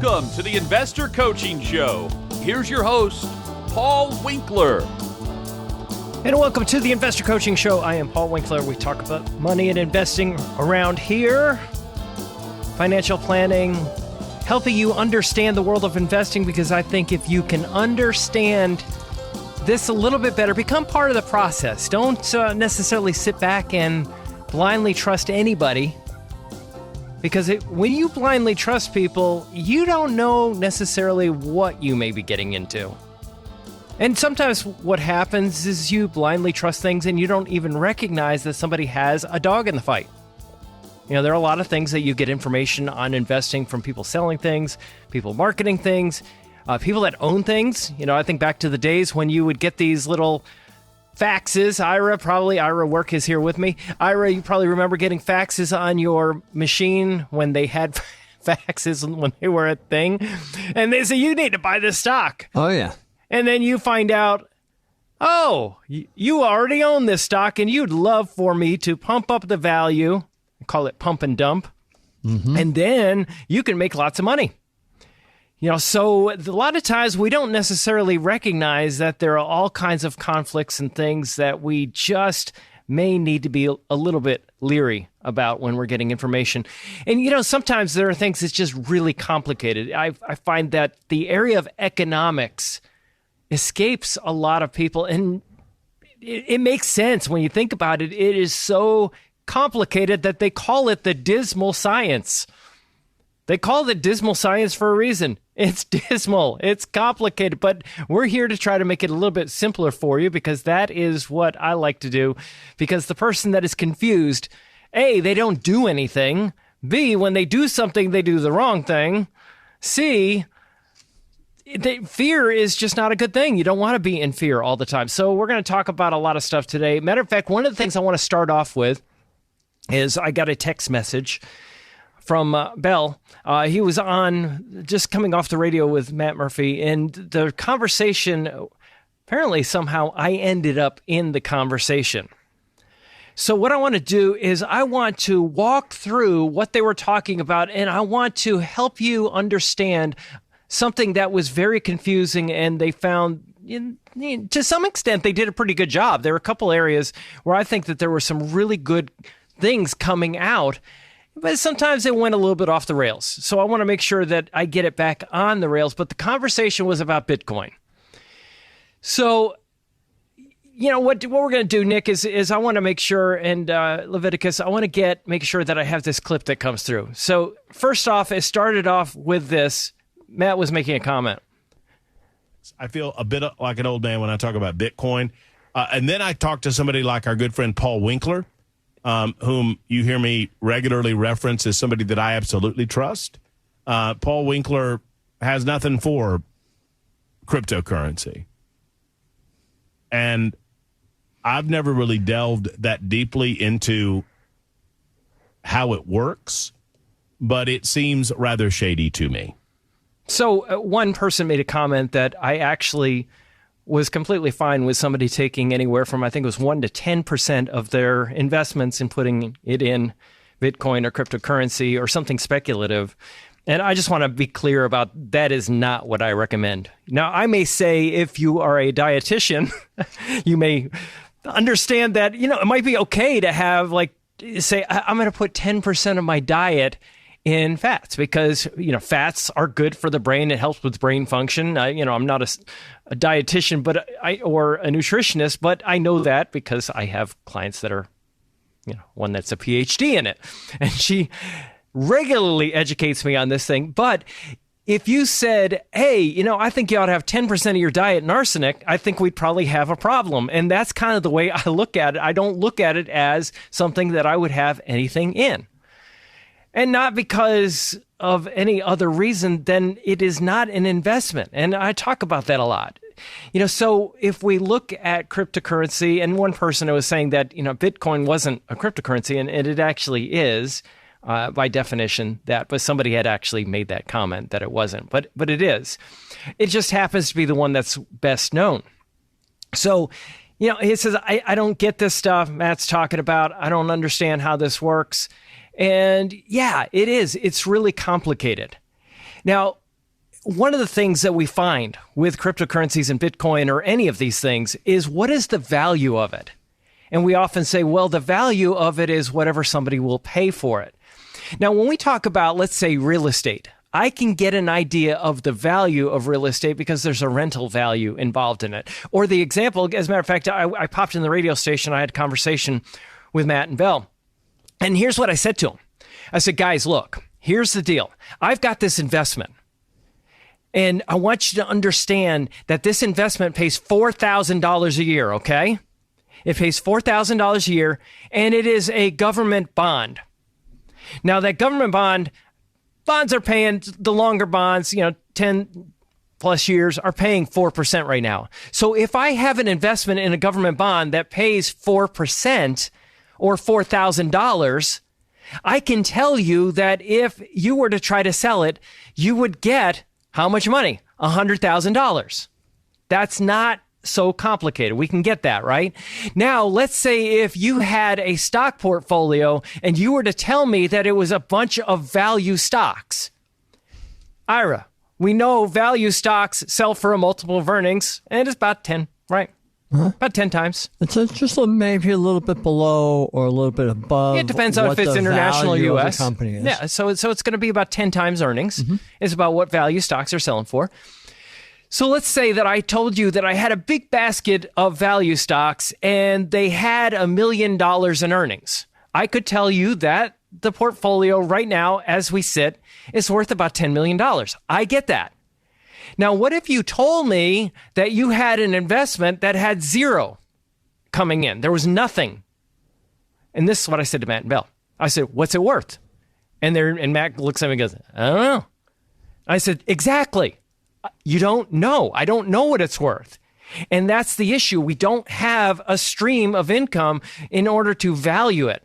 Welcome to the Investor Coaching Show. Here's your host, Paul Winkler. And welcome to the Investor Coaching Show. I am Paul Winkler. We talk about money and investing around here, financial planning, helping you understand the world of investing, because I think if you can understand this a little bit better, become part of the process. Don't necessarily sit back and blindly trust anybody, because when you blindly trust people, you don't know necessarily what you may be getting into. And sometimes what happens is you blindly trust things and you don't even recognize that somebody has a dog in the fight. You know, there are a lot of things that you get information on investing from people selling things, people marketing things, people that own things. You know, I think back to the days when you would get these little faxes. Ira work is here with me. Ira, you probably remember getting faxes on your machine when they had faxes when they were a thing. And they say, you need to buy this stock. Oh, yeah. And then you find out, oh, you already own this stock and you'd love for me to pump up the value. I call it pump and dump. Mm-hmm. And then you can make lots of money. You know, so a lot of times we don't necessarily recognize that there are all kinds of conflicts and things that we just may need to be a little bit leery about when we're getting information. And, you know, sometimes there are things that's just really complicated. I find that the area of economics escapes a lot of people, and it makes sense when you think about it. It is so complicated that they call it the dismal science. They call it dismal science for a reason. It's dismal. It's complicated, but we're here to try to make it a little bit simpler for you, because that is what I like to do. Because the person that is confused, A, they don't do anything. B, when they do something, they do the wrong thing. C, fear is just not a good thing. You don't want to be in fear all the time. So we're going to talk about a lot of stuff today. Matter of fact, one of the things I want to start off with is I got a text message from Bell. He was on, just coming off the radio with Matt Murphy, and the conversation, apparently somehow I ended up in the conversation. So what I want to do is I want to walk through what they were talking about, and I want to help you understand something that was very confusing, and they found, to some extent, they did a pretty good job. There were a couple areas where I think that there were some really good things coming out, but sometimes it went a little bit off the rails. So I want to make sure that I get it back on the rails. But the conversation was about Bitcoin. So, you know, what we're going to do, Nick, is I want to make sure, and Leviticus, I want to make sure that I have this clip that comes through. So first off, it started off with this. Matt was making a comment. I feel a bit like an old man when I talk about Bitcoin. And then I talk to somebody like our good friend Paul Winkler, whom you hear me regularly reference as somebody that I absolutely trust. Paul Winkler has nothing for cryptocurrency. And I've never really delved that deeply into how it works, but it seems rather shady to me. So one person made a comment that I actually was completely fine with somebody taking anywhere from, I think it was 1 to 10% of their investments and putting it in Bitcoin or cryptocurrency or something speculative. And I just want to be clear about that is not what I recommend. Now, I may say if you are a dietitian, you may understand that, you know, it might be okay to have, like, say, I'm going to put 10% of my diet in fats, because, you know, fats are good for the brain. It helps with brain function. I'm not a dietitian, or a nutritionist, but I know that because I have clients that are, one that's a PhD in it, and she regularly educates me on this thing. But if you said, hey, I think you ought to have 10% of your diet in arsenic, I think we'd probably have a problem. And that's kind of the way I look at it. I don't look at it as something that I would have anything in. And not because of any other reason, then it is not an investment. And I talk about that a lot. So if we look at cryptocurrency, and one person was saying that, Bitcoin wasn't a cryptocurrency, and it actually is by definition that, but somebody had actually made that comment that it wasn't, but it is. It just happens to be the one that's best known. So, he says, I don't get this stuff Matt's talking about. I don't understand how this works. And yeah, it is. It's really complicated. Now, one of the things that we find with cryptocurrencies and Bitcoin or any of these things is, what is the value of it? And we often say, well, the value of it is whatever somebody will pay for it. Now, when we talk about, let's say, real estate, I can get an idea of the value of real estate because there's a rental value involved in it. Or the example, as a matter of fact, I popped in the radio station. I had a conversation with Matt and Bell. And here's what I said to them. I said, guys, look, here's the deal. I've got this investment. And I want you to understand that this investment pays $4,000 a year, okay? It pays $4,000 a year, and it is a government bond. Now, that government bonds are paying, the longer bonds, 10 plus years, are paying 4% right now. So if I have an investment in a government bond that pays 4% or $4,000, I can tell you that if you were to try to sell it, you would get how much money? $100,000. That's not so complicated. We can get that, right? Now, let's say if you had a stock portfolio and you were to tell me that it was a bunch of value stocks. Ira, we know value stocks sell for a multiple of earnings, and it's about 10, right? About 10 times. It's just maybe a little bit below or a little bit above. It depends on if it's international or U.S. Company is. Yeah, so it's going to be about 10 times earnings. It's about what value stocks are selling for. So let's say that I told you that I had a big basket of value stocks and they had $1 million in earnings. I could tell you that the portfolio right now, as we sit, is worth about $10 million. I get that. Now, what if you told me that you had an investment that had zero coming in? There was nothing. And this is what I said to Matt and Bell. I said, what's it worth? And Matt looks at me and goes, I don't know. I said, exactly. You don't know. I don't know what it's worth. And that's the issue. We don't have a stream of income in order to value it.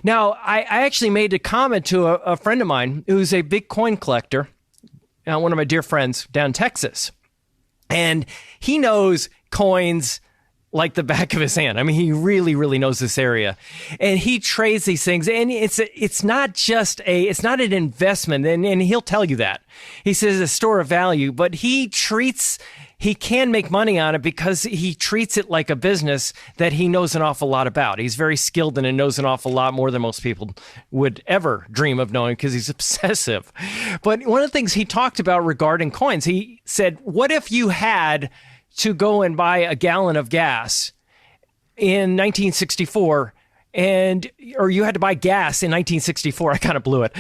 Now, I actually made a comment to a friend of mine who's a big coin collector, one of my dear friends down in Texas. And he knows coins like the back of his hand. I mean, he really, really knows this area. And he trades these things. And it's not an investment. And he'll tell you that. He says it's a store of value, but he can make money on it because he treats it like a business that he knows an awful lot about. He's very skilled in it and knows an awful lot more than most people would ever dream of knowing because he's obsessive. But one of the things he talked about regarding coins, he said, what if you had to go and buy a gallon of gas in 1964 or you had to buy gas in 1964. I kind of blew it.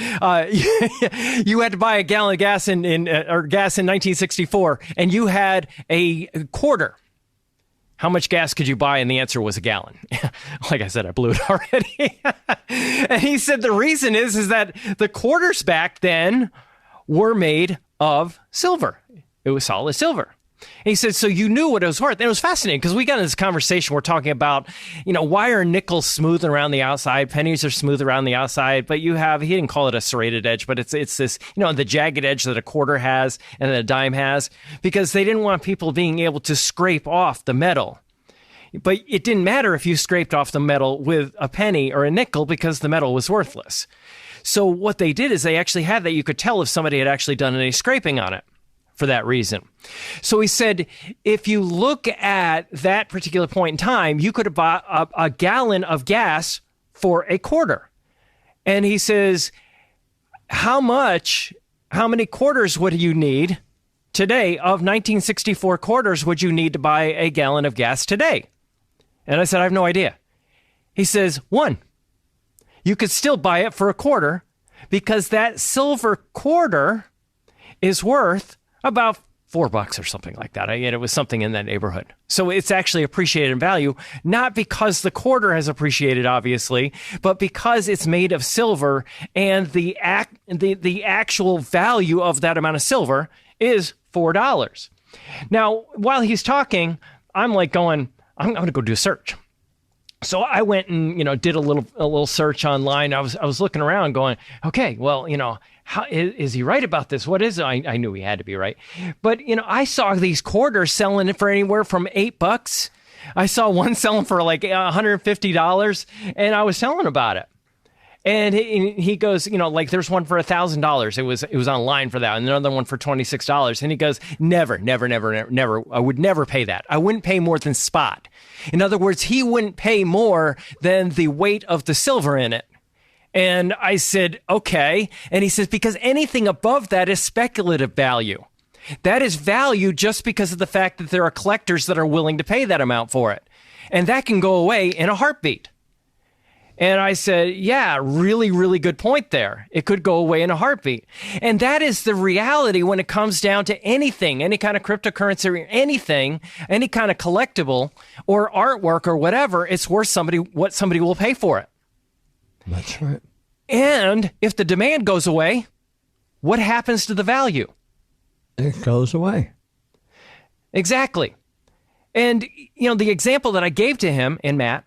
You had to buy a gallon of gas in 1964, and you had a quarter. How much gas could you buy? And the answer was a gallon. Like I said, I blew it already. And he said the reason is that the quarters back then were made of silver. It was solid silver. And he said, so you knew what it was worth. And it was fascinating because we got in this conversation. We're talking about, why are nickels smooth around the outside? Pennies are smooth around the outside. But he didn't call it a serrated edge, but it's this, the jagged edge that a quarter has and that a dime has, because they didn't want people being able to scrape off the metal. But it didn't matter if you scraped off the metal with a penny or a nickel because the metal was worthless. So what they did is they actually had that. You could tell if somebody had actually done any scraping on it. For that reason. So he said, if you look at that particular point in time, you could have bought a gallon of gas for a quarter. And he says, how many quarters would you need today of 1964 quarters would you need to buy a gallon of gas today? And I said, I have no idea. He says, 1. You could still buy it for a quarter because that silver quarter is worth about $4 or something like that. It was something in that neighborhood. So it's actually appreciated in value, not because the quarter has appreciated, obviously, but because it's made of silver and the actual value of that amount of silver is $4. Now, while he's talking, I'm like going, I'm going to go do a search. So I went and, did a little search online. I was looking around going, okay, well, how is he right about this? What is it? I knew he had to be right. But, I saw these quarters selling it for anywhere from $8. I saw one selling for like $150, and I was telling about it. And he goes, like there's one for $1,000. It was online for that, and another one for $26. And he goes, never. I would never pay that. I wouldn't pay more than spot. In other words, he wouldn't pay more than the weight of the silver in it. And I said, okay. And he says, because anything above that is speculative value. That is value just because of the fact that there are collectors that are willing to pay that amount for it. And that can go away in a heartbeat. And I said, yeah, really, really good point there. It could go away in a heartbeat. And that is the reality when it comes down to anything, any kind of cryptocurrency or anything, any kind of collectible or artwork or whatever. It's worth what somebody will pay for it. That's right. And if the demand goes away, what happens to the value? It goes away. Exactly. And, the example that I gave to him and Matt,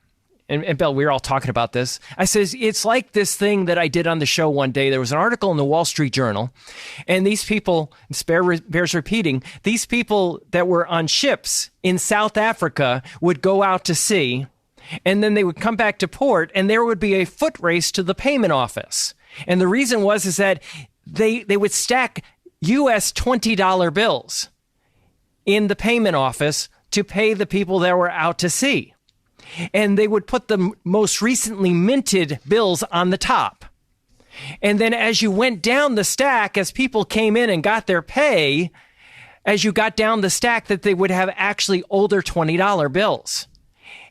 and Bill, we were all talking about this. I says, it's like this thing that I did on the show one day. There was an article in the Wall Street Journal, and these people, bears repeating, these people that were on ships in South Africa would go out to sea, and then they would come back to port, and there would be a foot race to the payment office. And the reason is that they would stack U.S. $20 bills in the payment office to pay the people that were out to sea. And they would put the most recently minted bills on the top. And then as you went down the stack, as people came in and got their pay, as you got down the stack, that they would have actually older $20 bills.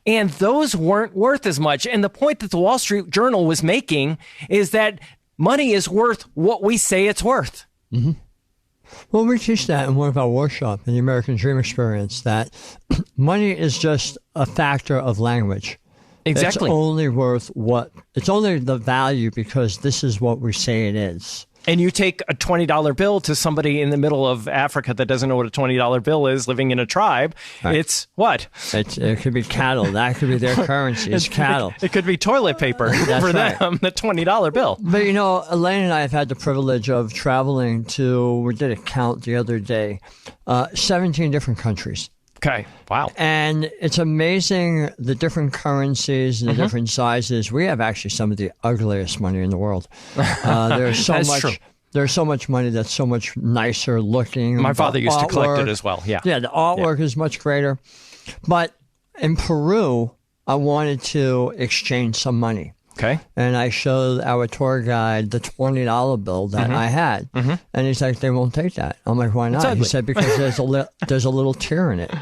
And those weren't worth as much. And the point that the Wall Street Journal was making is that money is worth what we say it's worth. Mm-hmm. Well, we teach that in one of our workshops in the American Dream Experience, that money is just a factor of language. Exactly. It's only it's only the value because this is what we say it is. And you take a $20 bill to somebody in the middle of Africa that doesn't know what a $20 bill is, living in a tribe. Right. It's what? It could be cattle. That could be their currency. It's cattle. It could be toilet paper for them, the $20 bill. But, Elaine and I have had the privilege of traveling we did a count the other day, 17 different countries. Okay. Wow. And it's amazing the different currencies and the different sizes. We have actually some of the ugliest money in the world. There's so much. True. There's so much money that's so much nicer looking. My father used to collect it as well. Yeah. Yeah. The artwork is much greater. But in Peru, I wanted to exchange some money. Okay. And I showed our tour guide the $20 bill that I had. Mm-hmm. And he's like, they won't take that. I'm like, why not? He said, because there's a little tear in it.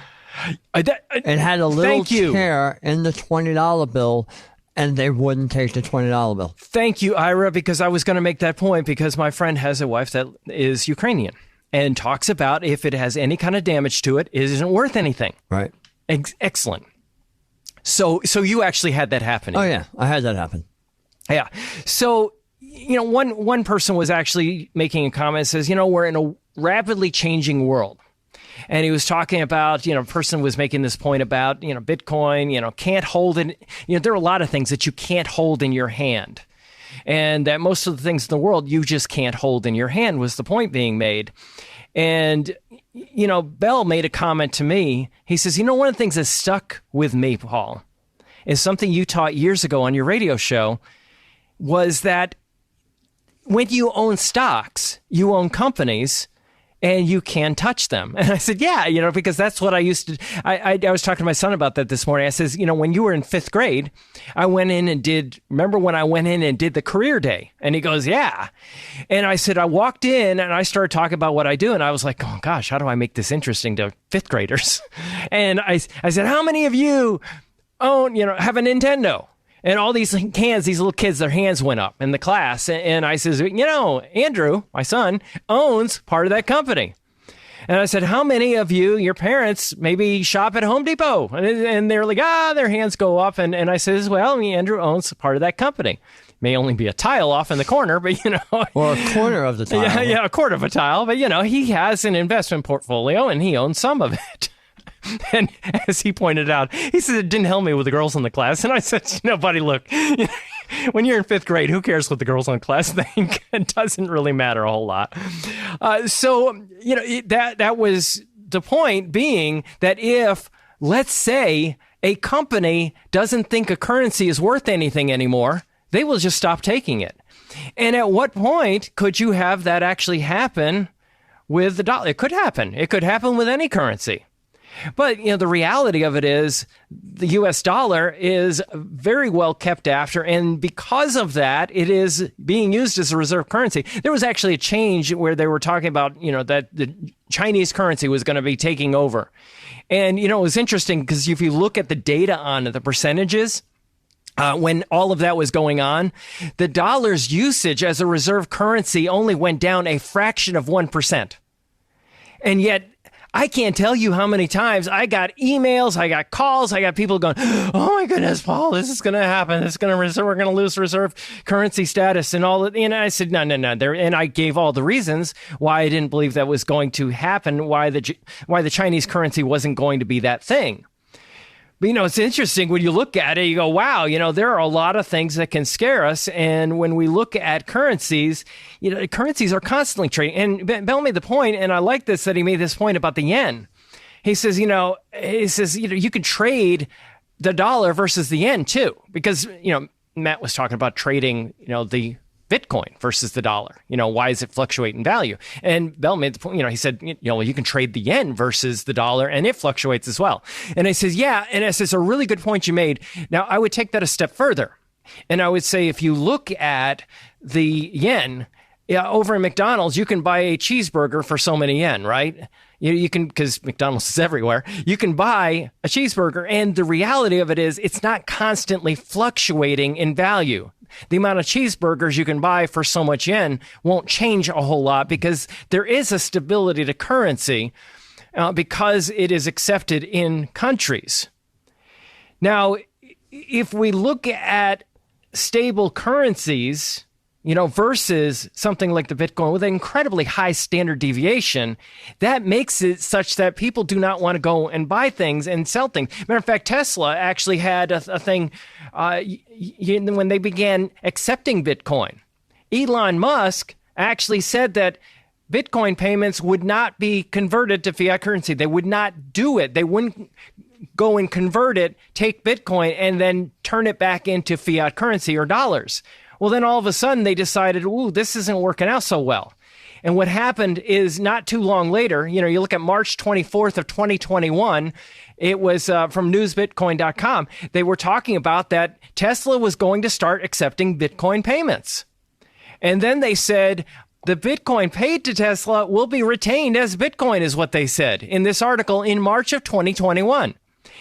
It had a little tear in the $20 bill, and they wouldn't take the $20 bill. Thank you, Ira, because I was going to make that point, because my friend has a wife that is Ukrainian and talks about if it has any kind of damage to it, it isn't worth anything. Right. Excellent. So you actually had that happen. Oh, yeah. I had that happen. Yeah. So, one person was actually making a comment, says, we're in a rapidly changing world. And he was talking about, a person was making this point about, Bitcoin, can't hold it. There are a lot of things that you can't hold in your hand. And that most of the things in the world you just can't hold in your hand was the point being made. And, Bell made a comment to me. He says, one of the things that stuck with me, Paul, is something you taught years ago on your radio show, was that when you own stocks, you own companies, and you can touch them. And I said, yeah, because that's what I used to. I was talking to my son about that this morning. I says, when you were in 5th grade, I went in and remember when I went in and did the career day? And he goes, yeah. And I said, I walked in and I started talking about what I do. And I was like, oh gosh, how do I make this interesting to 5th graders? And I said, how many of you own, have a Nintendo? And all these hands, these little kids, their hands went up in the class. And I says, Andrew, my son, owns part of that company. And I said, how many of you, your parents, maybe shop at Home Depot? And they're like, their hands go up. And I says, well, Andrew owns part of that company. May only be a tile off in the corner, but or a corner of the tile. Yeah, a quarter of a tile. But, he has an investment portfolio and he owns some of it. And as he pointed out, he said, it didn't help me with the girls in the class. And I said, buddy, look, when you're in 5th grade, who cares what the girls in the class think? It doesn't really matter a whole lot. So, that was the point, being that if, let's say, a company doesn't think a currency is worth anything anymore, they will just stop taking it. And at what point could you have that actually happen with the dollar? It could happen. It could happen with any currency. But, the reality of it is the U.S. dollar is very well kept after. And because of that, it is being used as a reserve currency. There was actually a change where they were talking about, that the Chinese currency was going to be taking over. And, it was interesting because if you look at the data on the percentages, when all of that was going on, the dollar's usage as a reserve currency only went down a fraction of 1%. And yet, I can't tell you how many times I got emails, I got calls, I got people going, "Oh my goodness, Paul, this is going to happen. We're going to lose reserve currency status and all that." And I said, no. And I gave all the reasons why I didn't believe that was going to happen, why the Chinese currency wasn't going to be that thing. But, it's interesting when you look at it, you go, wow, there are a lot of things that can scare us. And when we look at currencies, currencies are constantly trading. And Bell made the point, and I like this, that he made this point about the yen. He says, you can trade the dollar versus the yen too. Because, Matt was talking about trading, the Bitcoin versus the dollar. Why does it fluctuate in value? And Bell made the point, he said, you can trade the yen versus the dollar and it fluctuates as well. And I says, yeah. And I says, a really good point you made. Now, I would take that a step further. And I would say, if you look at the yen, over at McDonald's, you can buy a cheeseburger for so many yen, right? You can, because McDonald's is everywhere, you can buy a cheeseburger. And the reality of it is it's not constantly fluctuating in value. The amount of cheeseburgers you can buy for so much yen won't change a whole lot because there is a stability to currency because it is accepted in countries. Now, if we look at stable currencies, versus something like the Bitcoin with an incredibly high standard deviation, that makes it such that people do not want to go and buy things and sell things. Matter of fact, Tesla actually had a thing when they began accepting Bitcoin. Elon Musk actually said that Bitcoin payments would not be converted to fiat currency. They would not do it. They wouldn't go and convert it, take Bitcoin, and then turn it back into fiat currency or dollars. Well, then all of a sudden they decided, ooh, this isn't working out so well. And what happened is not too long later, you look at March 24th of 2021, it was from newsbitcoin.com. They were talking about that Tesla was going to start accepting Bitcoin payments. And then they said, the Bitcoin paid to Tesla will be retained as Bitcoin, is what they said in this article in March of 2021.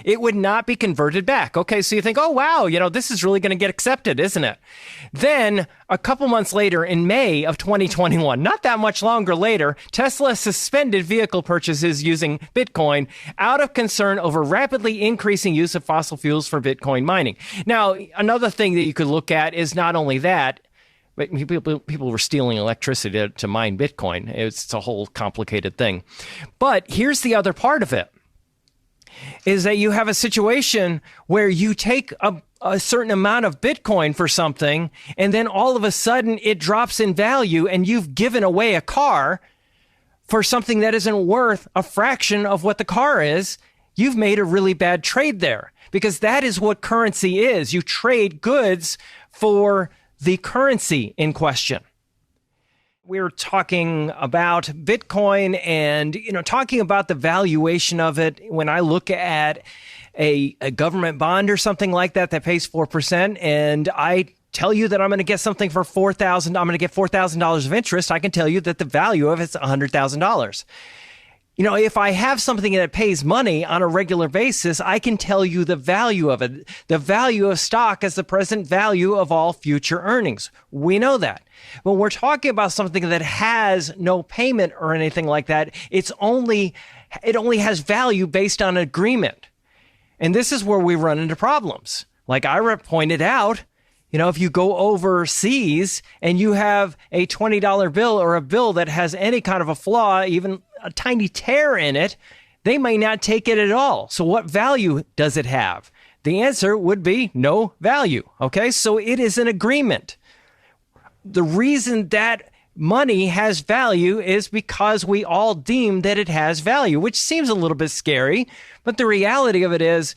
It would not be converted back. Okay, so you think, oh, wow, this is really going to get accepted, isn't it? Then a couple months later, in May of 2021, not that much longer later, Tesla suspended vehicle purchases using Bitcoin out of concern over rapidly increasing use of fossil fuels for Bitcoin mining. Now, another thing that you could look at is not only that, but people were stealing electricity to mine Bitcoin. It's a whole complicated thing. But here's the other part of it. Is that you have a situation where you take a certain amount of Bitcoin for something, and then all of a sudden it drops in value, and you've given away a car for something that isn't worth a fraction of what the car is. You've made a really bad trade there, because that is what currency is. You trade goods for the currency in question. We're talking about Bitcoin and, talking about the valuation of it. When I look at a government bond or something like that pays 4%, and I tell you that I'm going to get something for $4,000, I'm going to get $4,000 of interest, I can tell you that the value of it's $100,000. If I have something that pays money on a regular basis, I can tell you the value of it. The value of stock is the present value of all future earnings. We know that. But we're talking about something that has no payment or anything like that. It only has value based on agreement. And this is where we run into problems. Like Ira pointed out, if you go overseas and you have a $20 bill or a bill that has any kind of a flaw, even a tiny tear in it, they may not take it at all. So what value does it have? The answer would be no value. Okay, so it is an agreement. The reason that money has value is because we all deem that it has value, which seems a little bit scary. But the reality of it is,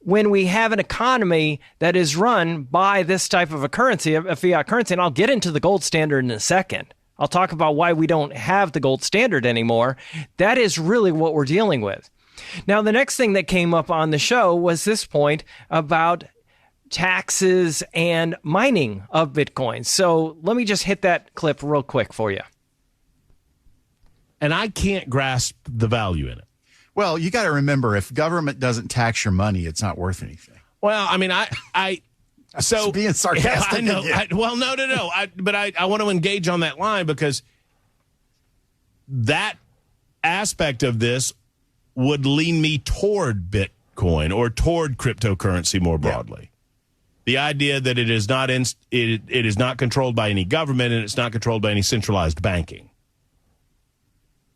when we have an economy that is run by this type of a currency, a fiat currency, and I'll get into the gold standard in a second. I'll talk about why we don't have the gold standard anymore. That is really what we're dealing with. Now, the next thing that came up on the show was this point about taxes and mining of Bitcoin. So let me just hit that clip real quick for you. And I can't grasp the value in it. Well, you got to remember, if government doesn't tax your money, it's not worth anything. Well, I mean, so being sarcastic. Yeah, I know. No. But I want to engage on that line because that aspect of this would lean me toward Bitcoin or toward cryptocurrency more broadly. Yeah. The idea that it is not it is not controlled by any government and it's not controlled by any centralized banking.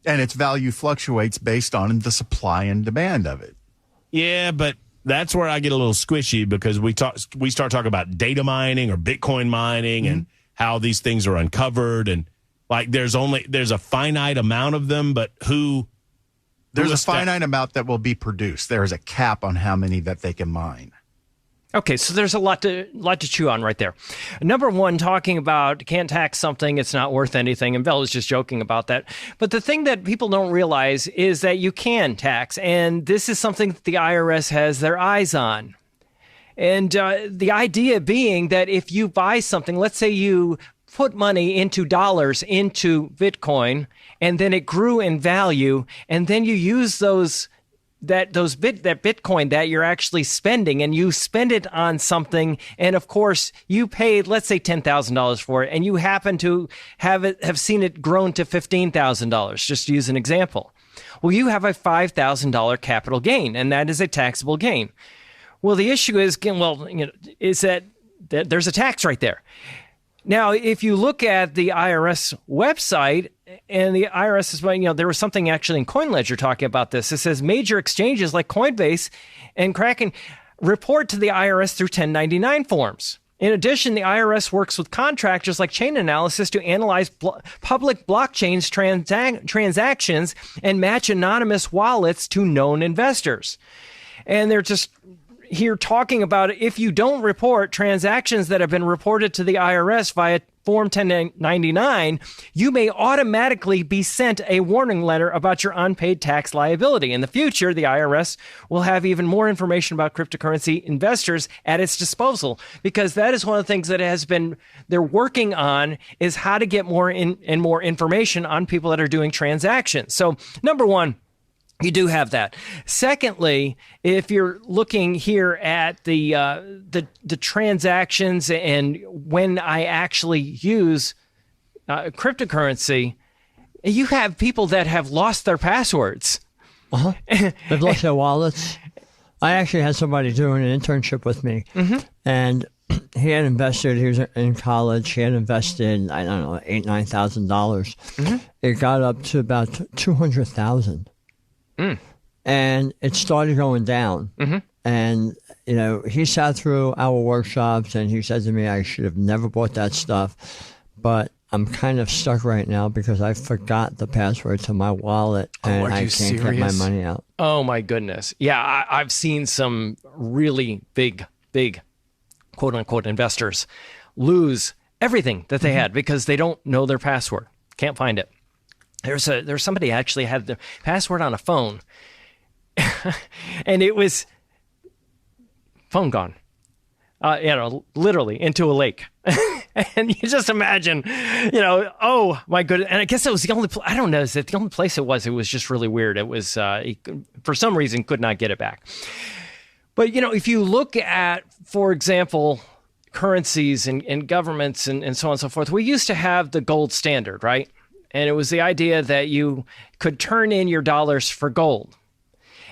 And its value fluctuates based on the supply and demand of it. Yeah, but that's where I get a little squishy because we start talking about data mining or Bitcoin mining and how these things are uncovered and like there's a finite amount of them, but there's a finite amount that will be produced. There is a cap on how many that they can mine. Okay, so there's a lot to chew on right there. Number one, talking about can't tax something, it's not worth anything, and Bell was just joking about that. But the thing that people don't realize is that you can tax, and this is something that the IRS has their eyes on. And the idea being that if you buy something, let's say you put money into dollars into Bitcoin, and then it grew in value, and then you use that Bitcoin that you're actually spending and you spend it on something. And of course you paid, let's say $10,000 for it. And you happen to have seen it grown to $15,000, just to use an example. Well, you have a $5,000 capital gain and that is a taxable gain. Well, the issue is, is that there's a tax right there. Now, if you look at the IRS website, and the IRS is, there was something actually in CoinLedger talking about this. It says major exchanges like Coinbase and Kraken report to the IRS through 1099 forms. In addition, the IRS works with contractors like Chain Analysis to analyze public blockchains transactions and match anonymous wallets to known investors. And they're just here talking about if you don't report transactions that have been reported to the IRS via Form 1099, you may automatically be sent a warning letter about your unpaid tax liability. In the future, the IRS will have even more information about cryptocurrency investors at its disposal, because that is one of the things that they're working on is how to get more information on people that are doing transactions. So, number one, you do have that. Secondly, if you're looking here at the transactions and when I actually use cryptocurrency, you have people that have lost their passwords. They've lost their wallets. I actually had somebody doing an internship with me, and he had invested. He was in college. He had invested, I don't know, $8,000-9,000. It got up to about $200,000. And it started going down. And, he sat through our workshops and he said to me, I should have never bought that stuff. But I'm kind of stuck right now because I forgot the password to my wallet and I can't get my money out. Oh, my goodness. Yeah, I've seen some really big, quote unquote, investors lose everything that they had because they don't know their password. Can't find it. There's somebody actually had the password on a phone, and it was phone gone. Literally into a lake. And you just imagine, oh my goodness. And I guess it was the only. I don't know. Is it the only place it was? It was just really weird. It was for some reason could not get it back. But if you look at, for example, currencies and governments and so on and so forth, we used to have the gold standard, right? And it was the idea that you could turn in your dollars for gold.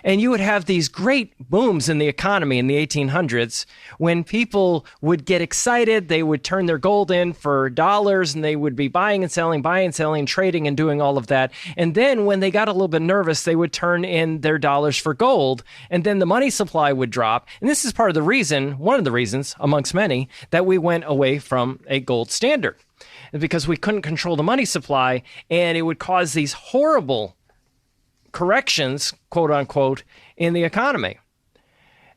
And you would have these great booms in the economy in the 1800s when people would get excited. They would turn their gold in for dollars and they would be buying and selling, trading and doing all of that. And then when they got a little bit nervous, they would turn in their dollars for gold. And then the money supply would drop. And this is part of the reason, one of the reasons amongst many, that we went away from a gold standard. Because we couldn't control the money supply, and it would cause these horrible corrections, quote unquote, in the economy.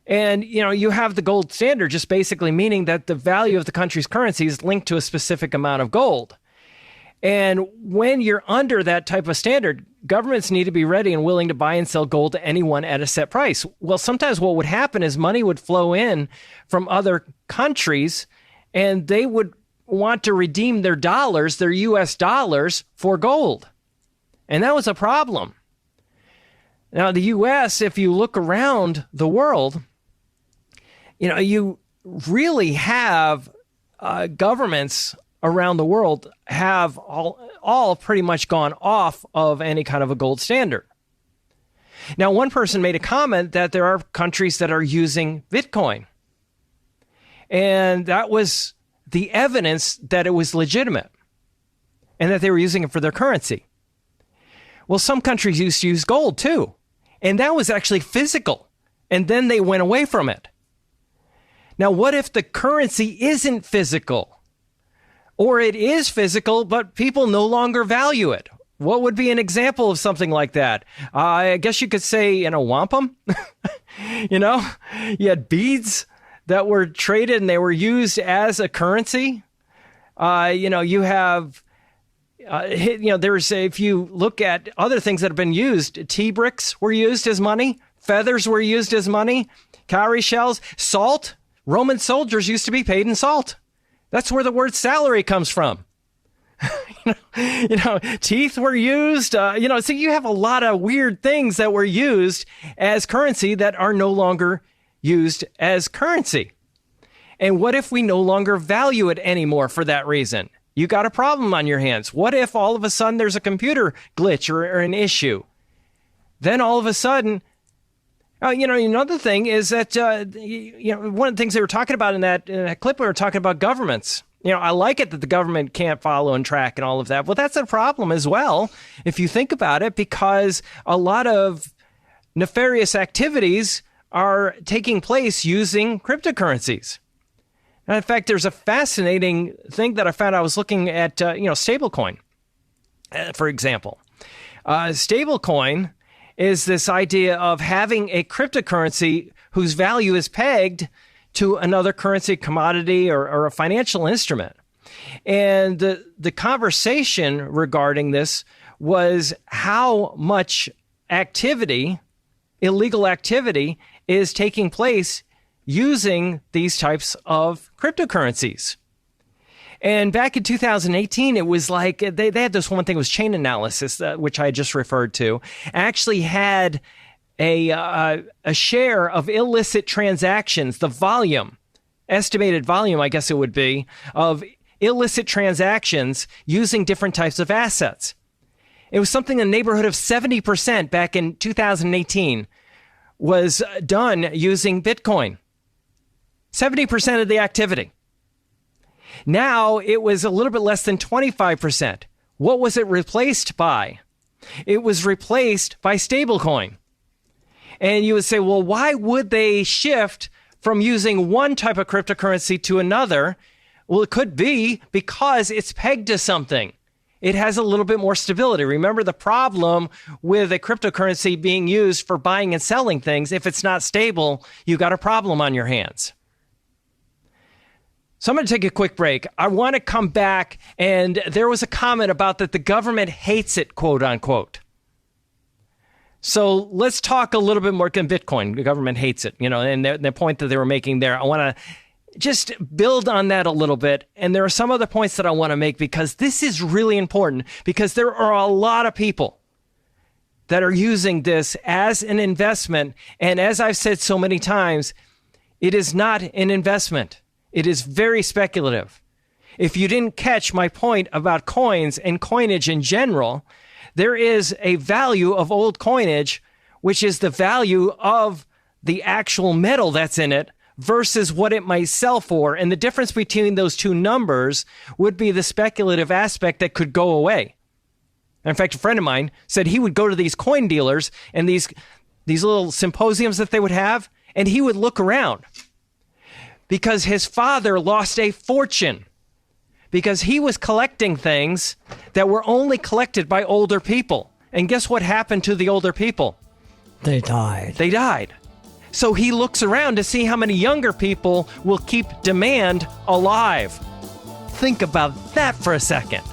And, you have the gold standard, just basically meaning that the value of the country's currency is linked to a specific amount of gold. And when you're under that type of standard, governments need to be ready and willing to buy and sell gold to anyone at a set price. Well, sometimes what would happen is money would flow in from other countries, and they would want to redeem their dollars, their U.S. dollars, for gold. And that was a problem. Now, the U.S., if you look around the world, you really have governments around the world have all pretty much gone off of any kind of a gold standard. Now, one person made a comment that there are countries that are using Bitcoin. And that was the evidence that it was legitimate and that they were using it for their currency. Well, some countries used to use gold too. And that was actually physical. And then they went away from it. Now, what if the currency isn't physical? Or it is physical, but people no longer value it? What would be an example of something like that? I guess you could say, wampum. You had beads that were traded and they were used as a currency. You have, if you look at other things that have been used, tea bricks were used as money. Feathers were used as money. Cowrie shells, salt. Roman soldiers used to be paid in salt. That's where the word salary comes from. Teeth were used. So you have a lot of weird things that were used as currency that are no longer used as currency. And what if we no longer value it anymore for that reason? You got a problem on your hands. What if all of a sudden there's a computer glitch or an issue? Then all of a sudden, another thing is that, one of the things they were talking about in that clip, we were talking about governments. I like it that the government can't follow and track and all of that. Well, that's a problem as well, if you think about it, because a lot of nefarious activities are taking place using cryptocurrencies. And in fact, there's a fascinating thing that I found. I was looking at, stablecoin, for example. Stablecoin is this idea of having a cryptocurrency whose value is pegged to another currency, commodity, or a financial instrument. And the conversation regarding this was how much activity, illegal activity, is taking place using these types of cryptocurrencies. And back in 2018, it was like they had this one thing, it was chain analysis, which I just referred to, actually had a share of illicit transactions, the volume, estimated volume, I guess it would be, of illicit transactions using different types of assets. It was something in the neighborhood of 70% back in 2018 was done using Bitcoin. 70% of the activity. Now it was a little bit less than 25%. What was it replaced by? It was replaced by stablecoin. And you would say, well, why would they shift from using one type of cryptocurrency to another? Well, it could be because it's pegged to something. It has a little bit more stability. Remember the problem with a cryptocurrency being used for buying and selling things. If it's not stable, you got a problem on your hands. So I'm going to take a quick break. I want to come back, and there was a comment about that the government hates it, quote unquote. So let's talk a little bit more on Bitcoin. The government hates it, and the point that they were making there. I want to just build on that a little bit. And there are some other points that I want to make because this is really important because there are a lot of people that are using this as an investment. And as I've said so many times, it is not an investment. It is very speculative. If you didn't catch my point about coins and coinage in general, there is a value of old coinage, which is the value of the actual metal that's in it versus what it might sell for. And the difference between those two numbers would be the speculative aspect that could go away. In fact, a friend of mine said he would go to these coin dealers and these little symposiums that they would have, and he would look around because his father lost a fortune because he was collecting things that were only collected by older people. And guess what happened to the older people? They died. They died. So he looks around to see how many younger people will keep demand alive. Think about that for a second.